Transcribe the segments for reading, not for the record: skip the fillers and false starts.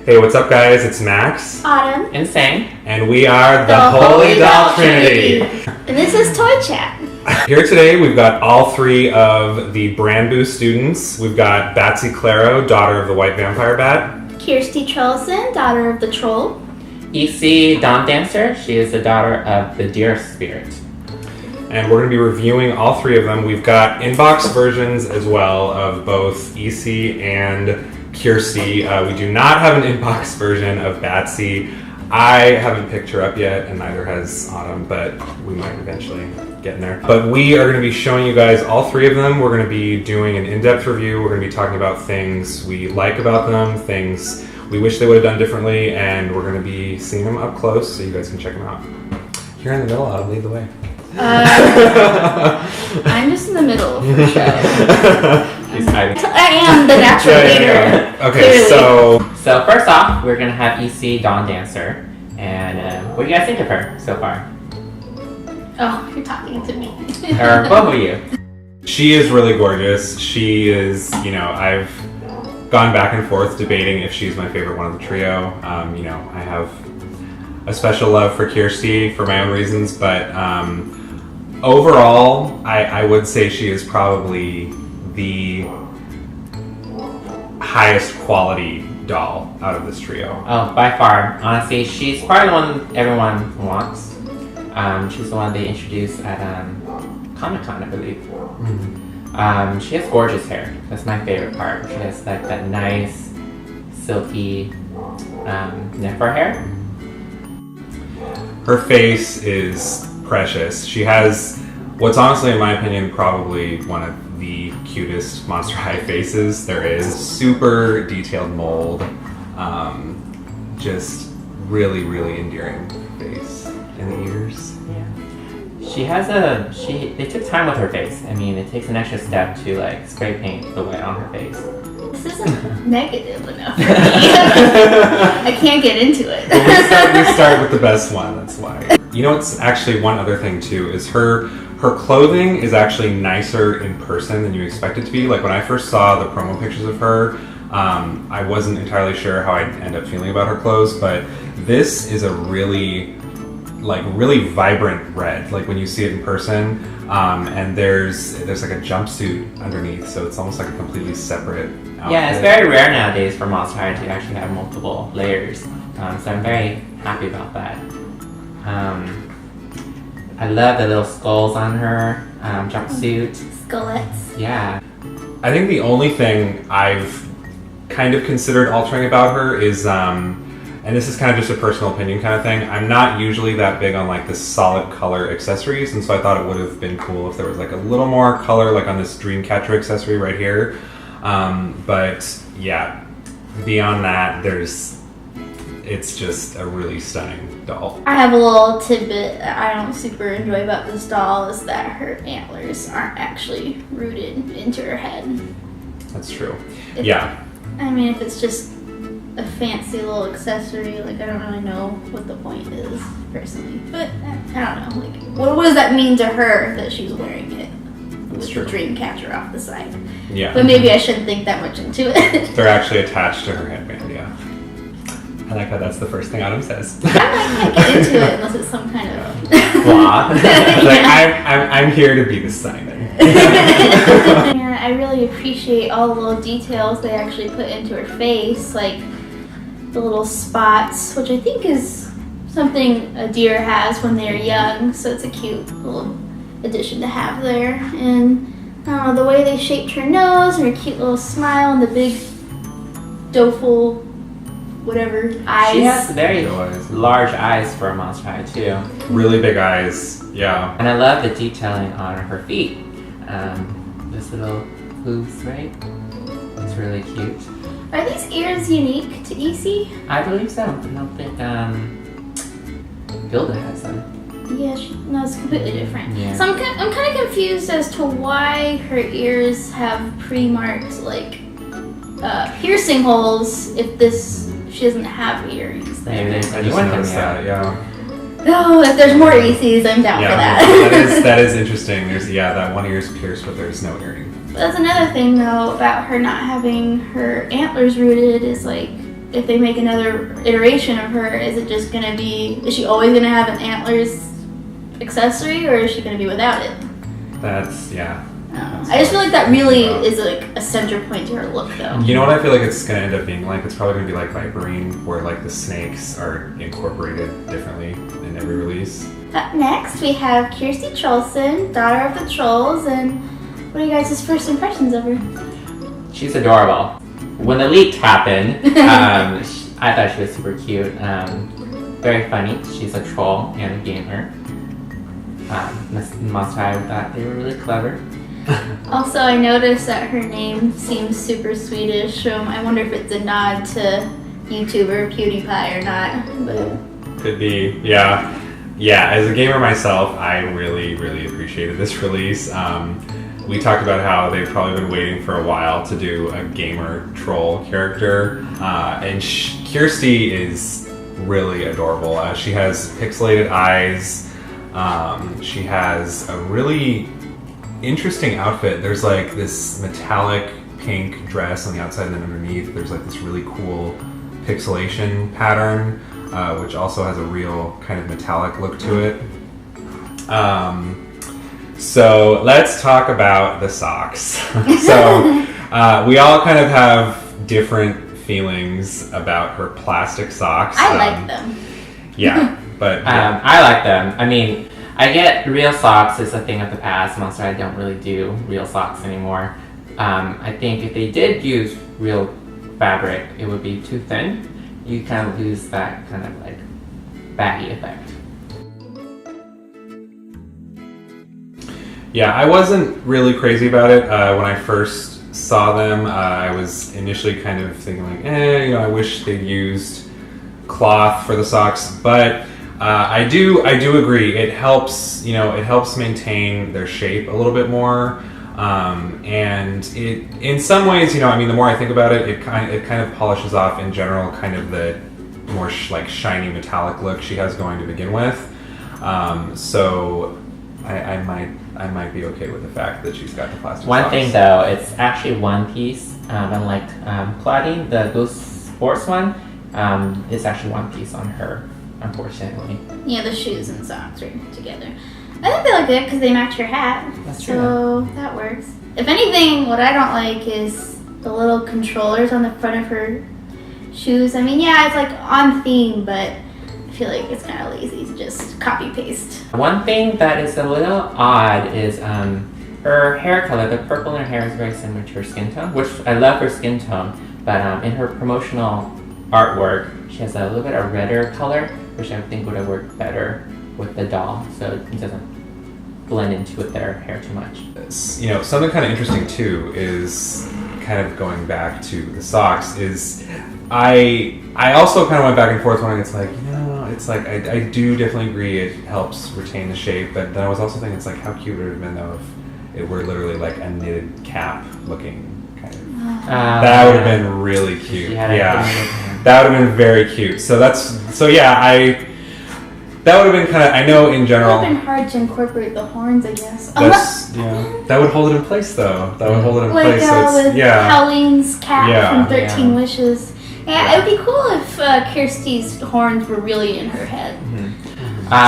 Hey, what's up, guys? It's Max. Autumn. And Sang. And we are the Holy Doll Trinity. And this is Toy Chat. Here today, we've got all three of the Brand Boost students. We've got Batsy Claro, daughter of the White Vampire Bat. Kjersti Trollson, daughter of the Troll. Isi Dawndancer. She is the daughter of the Deer Spirit. And we're going to be reviewing all three of them. We've got inbox versions as well of both Isi and Kjersti. We do not have an inbox version of Batsy. I haven't picked her up yet, and neither has Autumn, but we might eventually get in there. But we are going to be showing you guys all three of them. We're going to be doing an in-depth review. We're going to be talking about things we like about them, things we wish they would have done differently, and we're going to be seeing them up close so you guys can check them out. Here in the middle, Autumn, lead the way. I'm just in the middle for sure. I am the natural leader. Yeah. Okay, clearly. So first off, we're gonna have Isi Dawndancer, and what do you guys think of her so far? Oh, you're talking to me. Or both of you? She is really gorgeous. She is, I've gone back and forth debating if she's my favorite one of the trio. I have a special love for Kjersti for my own reasons, but overall, I would say she is probably the highest quality doll out of this trio. Oh, by far. Honestly, she's probably the one everyone wants. She's the one they introduced at Comic-Con, I believe. Mm-hmm. She has gorgeous hair. That's my favorite part. She has like that nice, silky nefer hair. Her face is precious. She has what's honestly, in my opinion, probably one of the cutest Monster High faces there is. Super detailed mold. Just really, really endearing face. And the ears. Yeah. They took time with her face. I mean, it takes an extra step to like spray paint the white on her face. This isn't negative enough for me. I can't get into it. We start with the best one, that's why. It's actually one other thing too, is her clothing is actually nicer in person than you expect it to be. Like when I first saw the promo pictures of her, I wasn't entirely sure how I'd end up feeling about her clothes, but this is a really vibrant red, like when you see it in person, and there's like a jumpsuit underneath, so it's almost like a completely separate outfit. Yeah, it's very rare nowadays for Monster High to actually have multiple layers, so I'm very happy about that. I love the little skulls on her jumpsuit. Skullets. Yeah. I think the only thing I've kind of considered altering about her is, and this is kind of just a personal opinion kind of thing, I'm not usually that big on like the solid color accessories, and so I thought it would have been cool if there was like a little more color like on this Dreamcatcher accessory right here. But yeah, beyond that, it's just a really stunning doll. I have a little tidbit that I don't super enjoy about this doll is that her antlers aren't actually rooted into her head. That's true. If it's just a fancy little accessory, like I don't really know what the point is personally, but I don't know, like what does that mean to her that she's wearing it with the Dreamcatcher off the side? Yeah, but maybe I shouldn't think that much into it. They're actually attached to her headband. Yeah, I like how that's the first thing Autumn says. I can't get into it unless it's some kind of blah. Like I'm here to be the Simon. And I really appreciate all the little details they actually put into her face, like the little spots, which I think is something a deer has when they're young, so it's a cute little addition to have there. And I don't know, the way they shaped her nose and her cute little smile and the big doleful whatever eyes. She has very large eyes for a Monster High too. Really big eyes, yeah. And I love the detailing on her feet. This little hooves, right? It's really cute. Are these ears unique to Isi? I believe so. I don't think Gilda has them. Yeah, no, it's completely different. Yeah. So I'm kind of confused as to why her ears have pre-marked like piercing holes if she doesn't have earrings there. Maybe there's I just noticed that, yeah. Oh, if there's more Isis, I'm down for that. that is interesting. There's that one ear's pierced, but there's no earring. That's another thing though about her not having her antlers rooted is like if they make another iteration of her, is it just gonna be? Is she always gonna have an antlers accessory, or is she gonna be without it? That's yeah. I just feel like that really is like a center point to her look, though. You know what I feel like it's gonna end up being like? It's probably gonna be like Viperine, where like the snakes are incorporated differently in every release. Up next, we have Kjersti Trollson, daughter of the Trolls, and what are you guys' first impressions of her? She's adorable. When the leak happened, I thought she was super cute. Very funny. She's a troll and a gamer. Must I thought they were really clever. Also, I noticed that her name seems super Swedish. I wonder if it's a nod to YouTuber PewDiePie or not. But Could be, yeah. Yeah, as a gamer myself, I really, really appreciated this release. We talked about how they've probably been waiting for a while to do a gamer troll character, and Kjersti is really adorable. She has pixelated eyes. She has a really interesting outfit. There's like this metallic pink dress on the outside, and then underneath there's like this really cool pixelation pattern, which also has a real kind of metallic look to it. So let's talk about the socks. So we all kind of have different feelings about her plastic socks. I like them. Yeah, but I like them. I mean, I get real socks is a thing of the past. Most I don't really do real socks anymore. I think if they did use real fabric, it would be too thin. You kind of lose that kind of like baggy effect. yeah, I wasn't really crazy about it when I first saw them. I was initially kind of thinking like, I wish they'd used cloth for the socks, but I do agree. It helps, it helps maintain their shape a little bit more, and it, in some ways, the more I think about it, it kind of polishes off in general kind of the more like shiny metallic look she has going to begin with. So I might be okay with the fact that she's got the plastic One socks. thing though, it's actually one piece, unlike Claudine, the Ghost Sports one, it's actually one piece on her, unfortunately. Yeah, the shoes and socks are together. I think they look good because they match your hat. That's true. So that works. If anything, what I don't like is the little controllers on the front of her shoes. I mean, yeah, it's like on theme, but I feel like it's kind of lazy to just copy paste. One thing that is a little odd is her hair color. The purple in her hair is very similar to her skin tone, which I love her skin tone, but in her promotional artwork, she has a little bit of redder color, which I think would have worked better with the doll, so it doesn't blend into with their hair too much. Something kind of interesting too is kind of going back to the socks is I also kind of went back and forth when it's like, it's like I do definitely agree it helps retain the shape, but then I was also thinking it's like how cute would it have been though if it were literally like a knitted cap looking kind of. That would have been really cute. Yeah. That would have been very cute. That would have been kind of, I know in general. It would have been hard to incorporate the horns, I guess. That would hold it in place though. That would hold it in place. With Howling's cap from 13 Wishes. Yeah, it would be cool if Kjersti's horns were really in her head.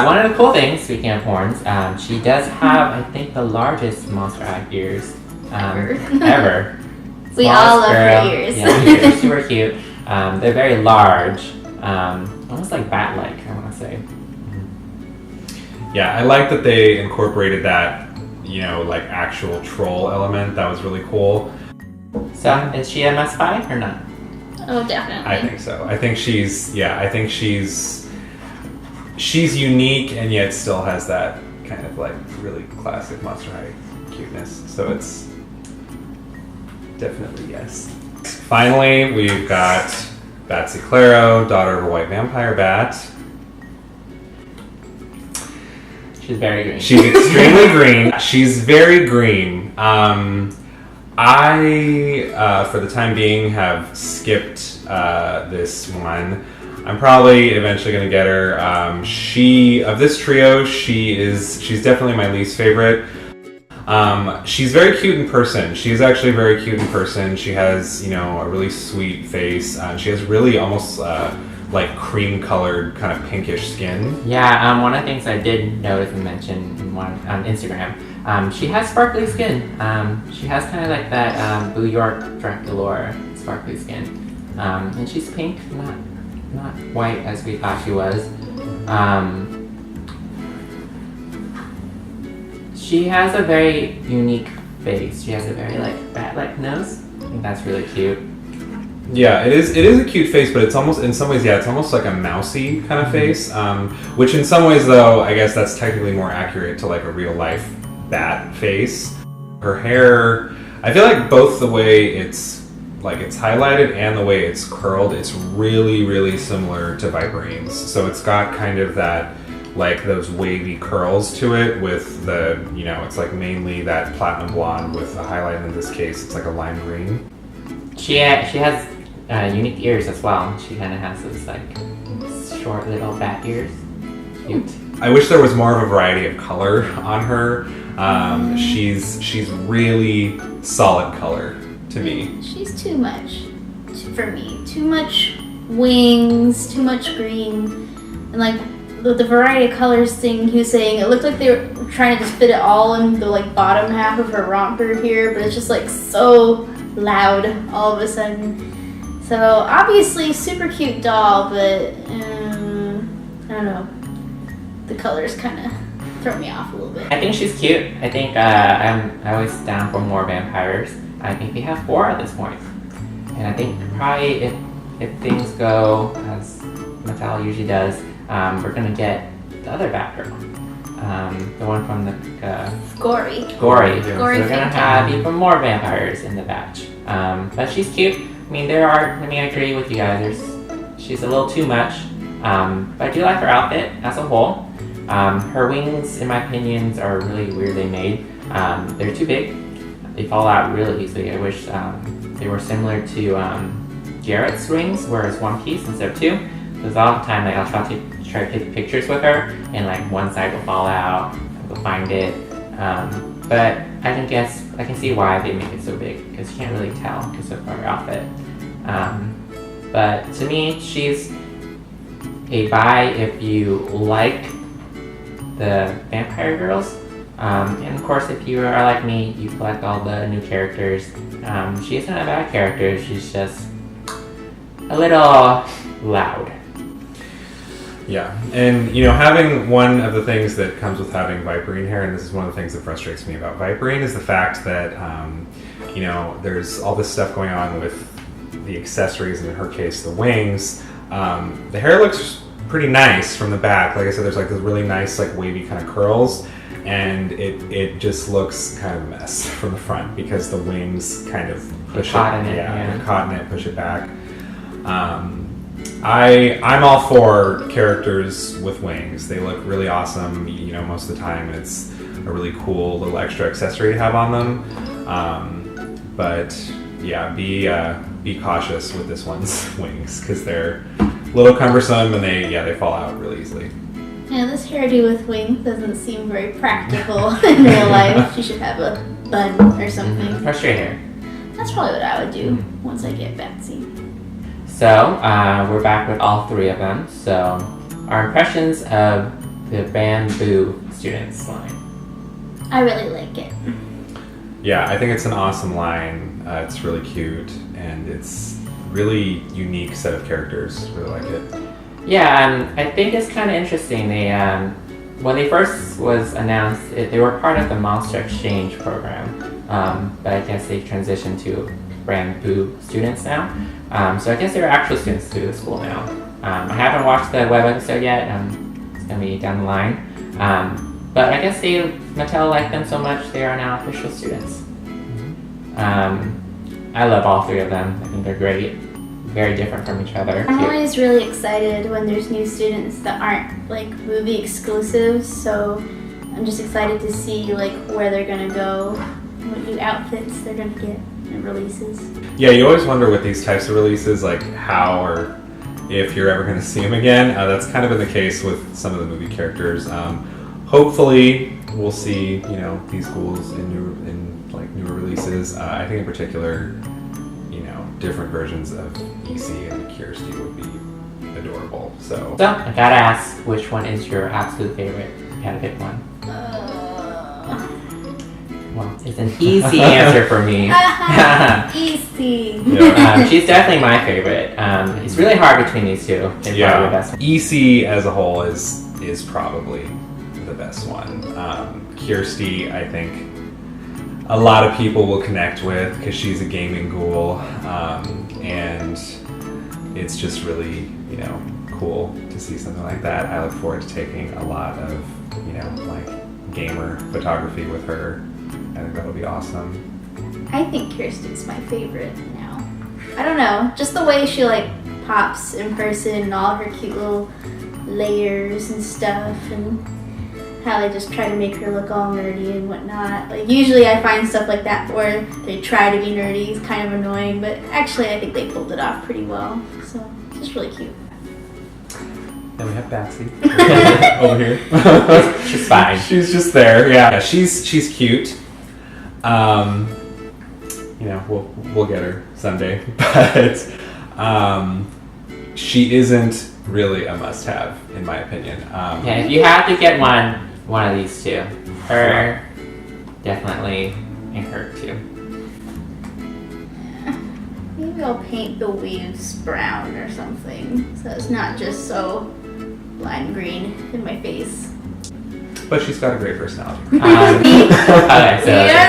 One of the cool things, speaking of horns, she does have, I think, the largest monster eye ears ever. We all love her ears. Yeah, they're super cute. They're very large, almost like bat-like, I want to say. Yeah, I like that they incorporated that, like actual troll element. That was really cool. So, is she a must buy or not? Oh, definitely. I think so. I think she's unique and yet still has that kind of like really classic Monster High cuteness. So it's definitely yes. Finally, we've got Batsy Claro, daughter of a white vampire bat. She's very green. She's extremely green. She's very green. I, for the time being, have skipped this one. I'm probably eventually going to get her. Of this trio, she's definitely my least favorite. She's very cute in person. She's actually very cute in person. She has, a really sweet face. She has really almost like cream-colored, kind of pinkish skin. Yeah, one of the things I did notice and mention on Instagram, she has sparkly skin. She has kind of like that New York Dracula sparkly skin. And she's pink, not white as we thought she was. She has a very unique face. She has a very bat-like nose. I think that's really cute. Yeah, it is a cute face, but it's almost, in some ways, it's almost like a mousy kind of face. Which in some ways, though, I guess that's technically more accurate to like a real life bat face. Her hair, I feel like both the way it's highlighted and the way it's curled, it's really, really similar to Viperine's. So it's got kind of that, like those wavy curls to it with the, it's like mainly that platinum blonde with the highlight. In this case, it's like a lime green. She has unique ears as well. She kind of has those like short little bat ears. Cute. I wish there was more of a variety of color on her. She's really solid color to me. She's too much for me. Too much wings, too much green, and like the variety of colors thing he was saying, it looked like they were trying to just fit it all in the like bottom half of her romper here, but it's just like so loud all of a sudden. So obviously super cute doll, but I don't know, the colors kind of throw me off a little bit. I think she's cute. I think I'm always down for more vampires. I think we have 4 at this point, and I think probably if things go as Mattel usually does, we're gonna get the other Batgirl, the one from the Gory. So we're gonna have even more vampires in the batch. But she's cute. I mean, I agree with you guys. She's a little too much, but I do like her outfit as a whole. Her wings, in my opinions, are really weirdly made. They're too big. They fall out really easily. I wish they were similar to Garrett's wings, where it's one piece instead of 2. Because all the time, like I'll try to take pictures with her, and like one side will fall out. I'll go find it. But I can see why they make it so big, because you can't really tell because of her outfit. But to me, she's a buy if you like the vampire girls. And of course, if you are like me, you collect all the new characters. She's not a bad character, she's just a little loud. Yeah, and having one of the things that comes with having Viperine hair, and this is one of the things that frustrates me about Viperine, is the fact that there's all this stuff going on with the accessories, and in her case, the wings. The hair looks pretty nice from the back. Like I said, there's like those really nice, like wavy kind of curls, and it just looks kind of a mess from the front because the wings kind of push caught it. in it, Yeah, caught in it, push it back. I'm all for characters with wings. They look really awesome. Most of the time it's a really cool little extra accessory to have on them. But yeah, be cautious with this one's wings because they're a little cumbersome and they fall out really easily. Yeah, this hairdo with wings doesn't seem very practical in real life. She should have a bun or something. Or straight hair. That's probably what I would do once I get Batsy. So, we're back with all 3 of them. So, our impressions of the Bamboo Students line. I really like it. Yeah, I think it's an awesome line. It's really cute, and it's really unique set of characters. Really like it. Yeah, I think it's kind of interesting. They, when they first was announced, they were part of the Monster Exchange program, but I guess they've transitioned to Bamboo Students now. So I guess they're actual students to the school now. I haven't watched the web episode yet. It's gonna be down the line. But I guess Mattel liked them so much they are now official students. I love all 3 of them. I think they're great. Very different from each other. I'm always really excited when there's new students that aren't like movie exclusives. So I'm just excited to see like where they're gonna go, what new outfits they're gonna get. Releases. Yeah, you always wonder with these types of releases, like how or if you're ever going to see them again. That's kind of been the case with some of the movie characters. hopefully we'll see, you know, these ghouls in newer releases. I think in particular, you know, different versions of Isi and Kjersti would be adorable. So I gotta ask, which one is your absolute favorite? You gotta pick one. Well, it's an easy answer for me. Isi. yeah. She's definitely my favorite. It's really hard between these two. They're probably the best one. Isi as a whole is probably the best one. Kjersti, I think a lot of people will connect with because she's a gaming ghoul, and it's just really, you know, cool to see something like that. I look forward to taking a lot of, you know, like gamer photography with her. I think that'll be awesome. I think Kjersti's my favorite now. I don't know, just the way she like pops in person and all her cute little layers and stuff, and how they just try to make her look all nerdy and whatnot. Like usually I find stuff like that where they try to be nerdy, it's kind of annoying, but actually I think they pulled it off pretty well. So it's just really cute. Then we have Batsy over here. She's fine. She's just there. Yeah, she's cute. You know, we'll get her someday, but she isn't really a must-have in my opinion. Yeah, if you have to get one of these two, her definitely, and her too. Maybe I'll paint the weaves brown or something, so it's not just so lime green in my face. But she's got a great personality. We are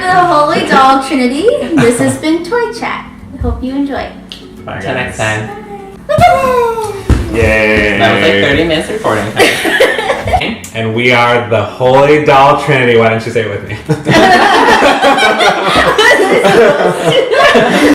the Holy Doll Trinity. This has been Toy Chat. I hope you enjoy. Bye, Until next time. Yay! That was like 30 minutes recording time. And we are the Holy Doll Trinity. Why don't you say it with me?